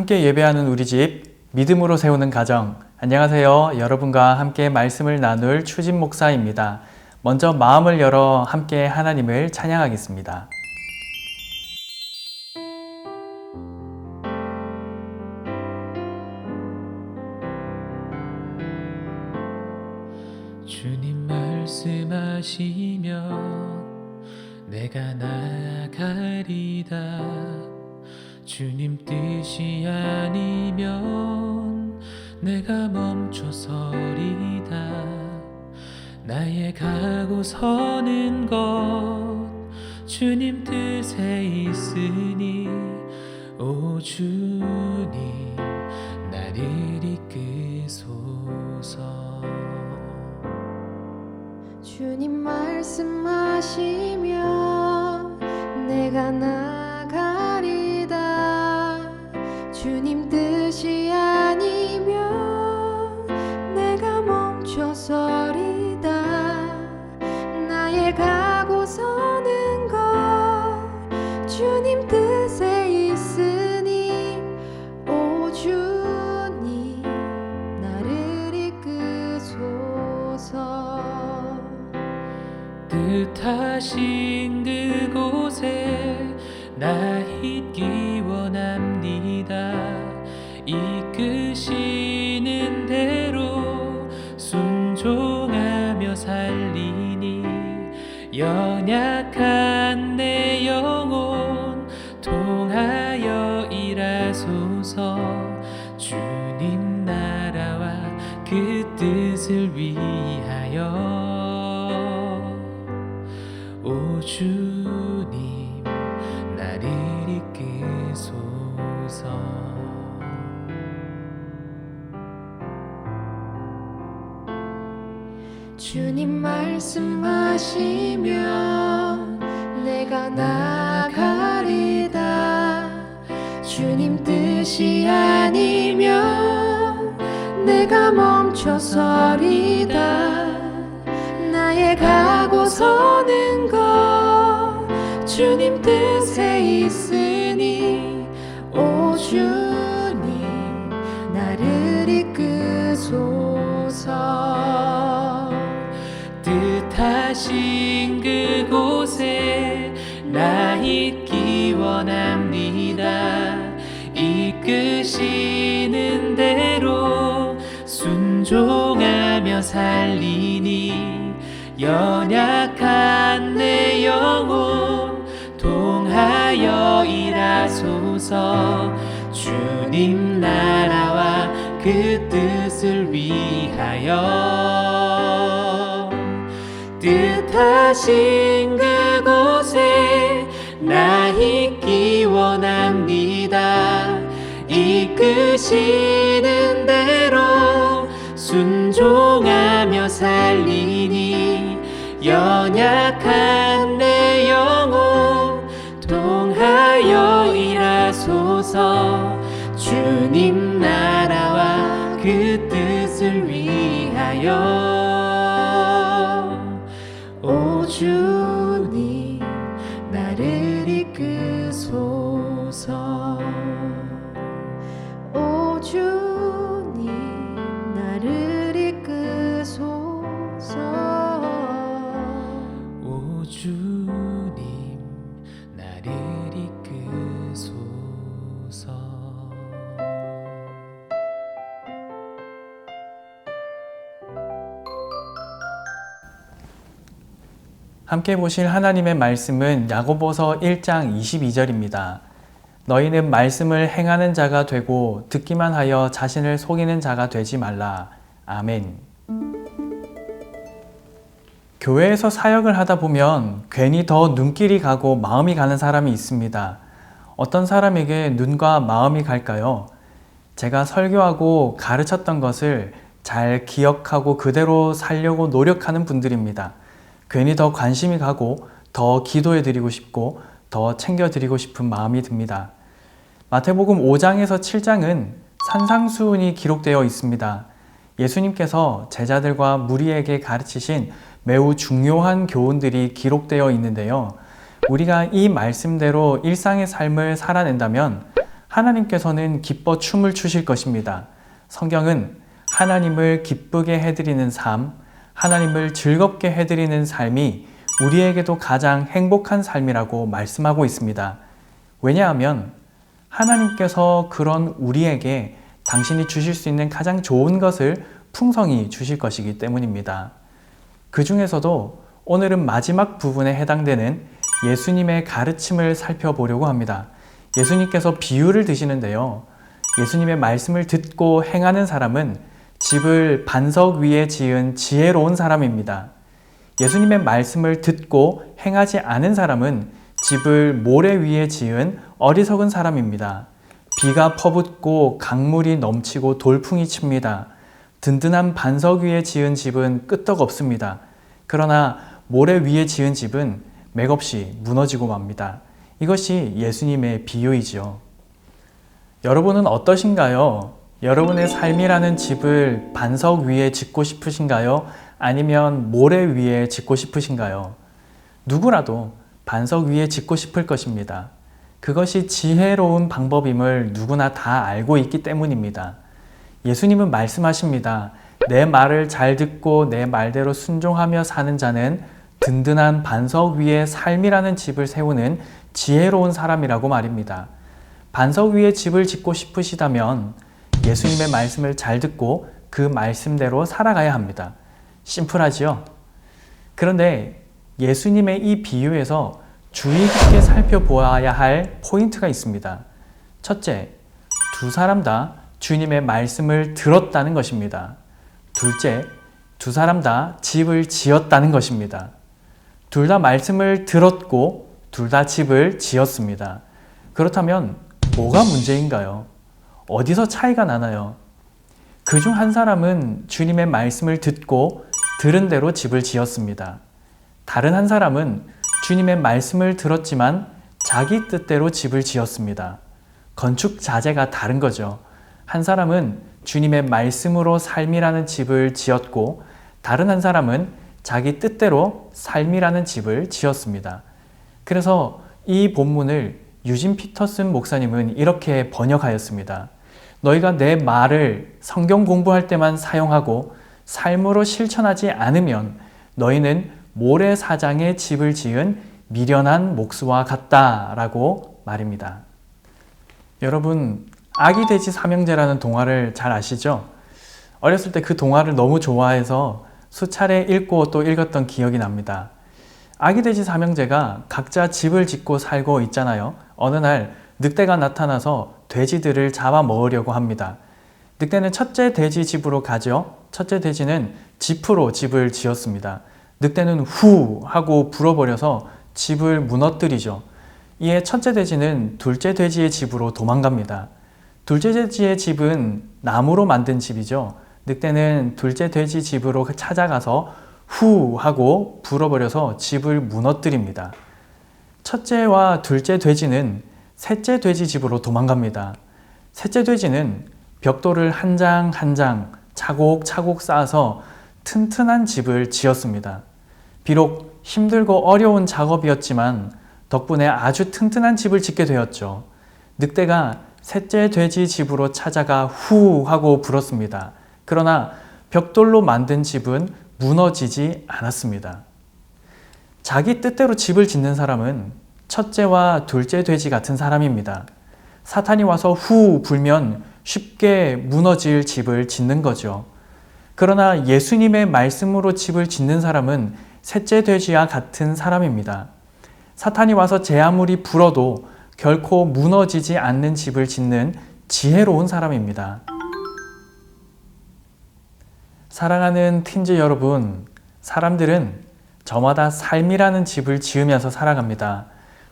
함께 예배하는 우리 집, 믿음으로 세우는 가정. 안녕하세요. 여러분과 함께 말씀을 나눌 추진 목사입니다. 먼저 마음을 열어 함께 하나님을 찬양하겠습니다. 주님 말씀하시면 내가 나아가리다. 주님 뜻이 아니면 내가 멈춰서리다. 나의 가고 서는 것 주님 뜻에 있으니 오 주님 나를 이끄소서. 주님 말씀하시면 내가 나가리다. 주님 뜻이 아니면 내가 멈춰서리다. 나의 가고 서는 것 주님 뜻에 있으니 오 주님 나를 이끄소서. 뜻하신 그곳에 나 있기 원합니다. 이끄시는 대로 순종하며 살리니 연약한 내 영혼 통하여 일하소서. 주님 나라와 그 뜻을 위하여 오 주님 나를 이끄소서. 주님 말씀하시면 내가 나가리다. 주님 뜻이 아니면 내가 멈춰서리다. 나의 가고 서는 것 주님 뜻에 있으니 오 주님 나를 이끄소서. 뜻하신 그곳에 나 있기 원합니다. 이끄시는 대로 순종하며 살리니 연약한 내 영혼 통하여 일하소서. 주님 나라와 그 뜻을 위하여 뜻하신 그곳에 나 있기 원합니다. 이끄시는 대로 순종하며 살리니 연약한 내 영혼 통하여 일하소서. 주님 나라와 그 뜻을 위하여 오 주님 나를 이끄소서. 오 주님 나를 이끄소서. 오 주님 나를 이끄소서. 함께 보실 하나님의 말씀은 야고보서 1장 22절입니다. 너희는 말씀을 행하는 자가 되고 듣기만 하여 자신을 속이는 자가 되지 말라. 아멘. 교회에서 사역을 하다 보면 괜히 더 눈길이 가고 마음이 가는 사람이 있습니다. 어떤 사람에게 눈과 마음이 갈까요? 제가 설교하고 가르쳤던 것을 잘 기억하고 그대로 살려고 노력하는 분들입니다. 괜히 더 관심이 가고 더 기도해 드리고 싶고 더 챙겨 드리고 싶은 마음이 듭니다. 마태복음 5장에서 7장은 산상수훈이 기록되어 있습니다. 예수님께서 제자들과 무리에게 가르치신 매우 중요한 교훈들이 기록되어 있는데요. 우리가 이 말씀대로 일상의 삶을 살아낸다면 하나님께서는 기뻐 춤을 추실 것입니다. 성경은 하나님을 기쁘게 해드리는 삶, 하나님을 즐겁게 해드리는 삶이 우리에게도 가장 행복한 삶이라고 말씀하고 있습니다. 왜냐하면 하나님께서 그런 우리에게 당신이 주실 수 있는 가장 좋은 것을 풍성히 주실 것이기 때문입니다. 그 중에서도 오늘은 마지막 부분에 해당되는 예수님의 가르침을 살펴보려고 합니다. 예수님께서 비유를 드시는데요. 예수님의 말씀을 듣고 행하는 사람은 집을 반석 위에 지은 지혜로운 사람입니다. 예수님의 말씀을 듣고 행하지 않은 사람은 집을 모래 위에 지은 어리석은 사람입니다. 비가 퍼붓고 강물이 넘치고 돌풍이 칩니다. 든든한 반석 위에 지은 집은 끄떡없습니다. 그러나 모래 위에 지은 집은 맥없이 무너지고 맙니다. 이것이 예수님의 비유이지요. 여러분은 어떠신가요? 여러분의 삶이라는 집을 반석 위에 짓고 싶으신가요? 아니면 모래 위에 짓고 싶으신가요? 누구라도 반석 위에 짓고 싶을 것입니다. 그것이 지혜로운 방법임을 누구나 다 알고 있기 때문입니다. 예수님은 말씀하십니다. 내 말을 잘 듣고 내 말대로 순종하며 사는 자는 든든한 반석 위에 삶이라는 집을 세우는 지혜로운 사람이라고 말입니다. 반석 위에 집을 짓고 싶으시다면 예수님의 말씀을 잘 듣고 그 말씀대로 살아가야 합니다. 심플하지요? 그런데 예수님의 이 비유에서 주의 깊게 살펴보아야 할 포인트가 있습니다. 첫째, 두 사람 다 주님의 말씀을 들었다는 것입니다. 둘째, 두 사람 다 집을 지었다는 것입니다. 둘 다 말씀을 들었고 둘 다 집을 지었습니다. 그렇다면 뭐가 문제인가요? 어디서 차이가 나나요? 그중 한 사람은 주님의 말씀을 듣고 들은 대로 집을 지었습니다. 다른 한 사람은 주님의 말씀을 들었지만 자기 뜻대로 집을 지었습니다. 건축 자재가 다른 거죠. 한 사람은 주님의 말씀으로 삶이라는 집을 지었고 다른 한 사람은 자기 뜻대로 삶이라는 집을 지었습니다. 그래서 이 본문을 유진 피터슨 목사님은 이렇게 번역하였습니다. 너희가 내 말을 성경 공부할 때만 사용하고 삶으로 실천하지 않으면 너희는 모래사장에 집을 지은 미련한 목수와 같다라고 말입니다. 여러분, 아기 돼지 삼형제라는 동화를 잘 아시죠? 어렸을 때 그 동화를 너무 좋아해서 수차례 읽고 또 읽었던 기억이 납니다. 아기 돼지 삼형제가 각자 집을 짓고 살고 있잖아요. 어느 날 늑대가 나타나서 돼지들을 잡아먹으려고 합니다. 늑대는 첫째 돼지 집으로 가죠. 첫째 돼지는 짚으로 집을 지었습니다. 늑대는 후 하고 불어버려서 집을 무너뜨리죠. 이에 첫째 돼지는 둘째 돼지의 집으로 도망갑니다. 둘째 돼지의 집은 나무로 만든 집이죠. 늑대는 둘째 돼지 집으로 찾아가서 후 하고 불어버려서 집을 무너뜨립니다. 첫째와 둘째 돼지는 셋째 돼지 집으로 도망갑니다. 셋째 돼지는 벽돌을 한 장 한 장 차곡차곡 쌓아서 튼튼한 집을 지었습니다. 비록 힘들고 어려운 작업이었지만 덕분에 아주 튼튼한 집을 짓게 되었죠. 늑대가 셋째 돼지 집으로 찾아가 후 하고 불었습니다. 그러나 벽돌로 만든 집은 무너지지 않았습니다. 자기 뜻대로 집을 짓는 사람은 첫째와 둘째 돼지 같은 사람입니다. 사탄이 와서 후 불면 쉽게 무너질 집을 짓는 거죠. 그러나 예수님의 말씀으로 집을 짓는 사람은 셋째 돼지와 같은 사람입니다. 사탄이 와서 제 아무리 불어도 결코 무너지지 않는 집을 짓는 지혜로운 사람입니다. 사랑하는 틴즈 여러분, 사람들은 저마다 삶이라는 집을 지으면서 살아갑니다.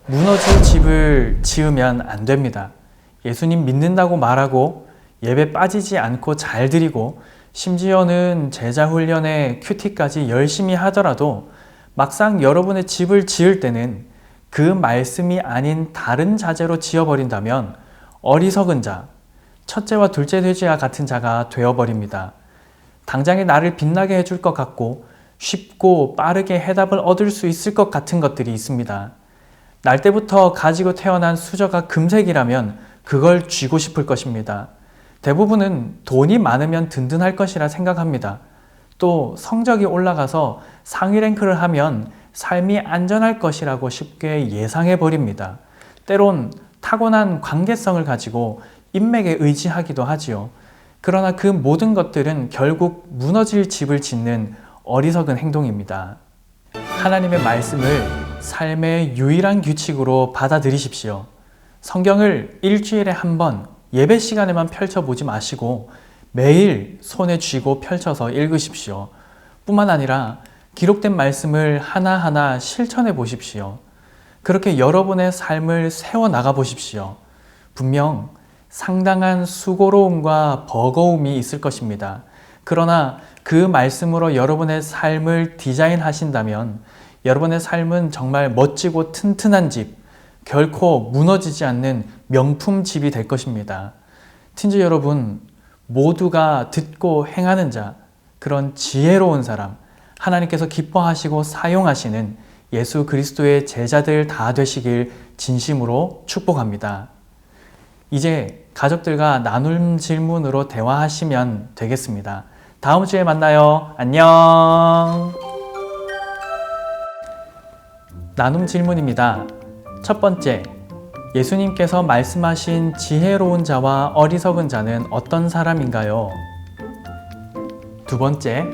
무너질 집을 지으면 안 됩니다. 예수님 믿는다고 말하고 예배 빠지지 않고 잘 드리고 심지어는 제자 훈련에 큐티까지 열심히 하더라도 막상 여러분의 집을 지을 때는 그 말씀이 아닌 다른 자재로 지어버린다면 어리석은 자, 첫째와 둘째 돼지와 같은 자가 되어버립니다. 당장에 나를 빛나게 해줄 것 같고 쉽고 빠르게 해답을 얻을 수 있을 것 같은 것들이 있습니다. 날 때부터 가지고 태어난 수저가 금색이라면 그걸 쥐고 싶을 것입니다. 대부분은 돈이 많으면 든든할 것이라 생각합니다. 또 성적이 올라가서 상위 랭크를 하면 삶이 안전할 것이라고 쉽게 예상해 버립니다. 때론 타고난 관계성을 가지고 인맥에 의지하기도 하지요. 그러나 그 모든 것들은 결국 무너질 집을 짓는 어리석은 행동입니다. 하나님의 말씀을 삶의 유일한 규칙으로 받아들이십시오. 성경을 일주일에 한 번 예배 시간에만 펼쳐보지 마시고 매일 손에 쥐고 펼쳐서 읽으십시오. 뿐만 아니라 기록된 말씀을 하나하나 실천해 보십시오. 그렇게 여러분의 삶을 세워나가 보십시오. 분명 상당한 수고로움과 버거움이 있을 것입니다. 그러나 그 말씀으로 여러분의 삶을 디자인하신다면 여러분의 삶은 정말 멋지고 튼튼한 집, 결코 무너지지 않는 명품 집이 될 것입니다. 친지 여러분, 모두가 듣고 행하는 자, 그런 지혜로운 사람, 하나님께서 기뻐하시고 사용하시는 예수 그리스도의 제자들 다 되시길 진심으로 축복합니다. 이제 가족들과 나눔 질문으로 대화하시면 되겠습니다. 다음 주에 만나요. 안녕. 나눔 질문입니다. 첫 번째, 예수님께서 말씀하신 지혜로운 자와 어리석은 자는 어떤 사람인가요? 두 번째,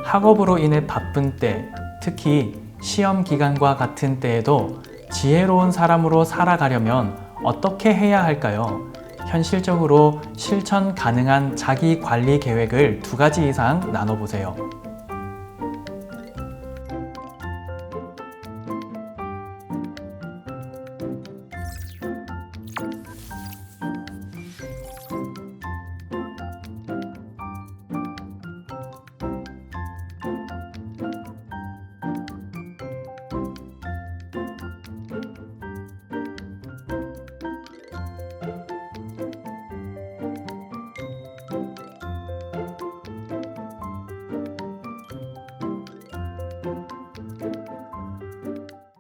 학업으로 인해 바쁜 때, 특히 시험 기간과 같은 때에도 지혜로운 사람으로 살아가려면 어떻게 해야 할까요? 현실적으로 실천 가능한 자기 관리 계획을 2가지 이상 나눠보세요.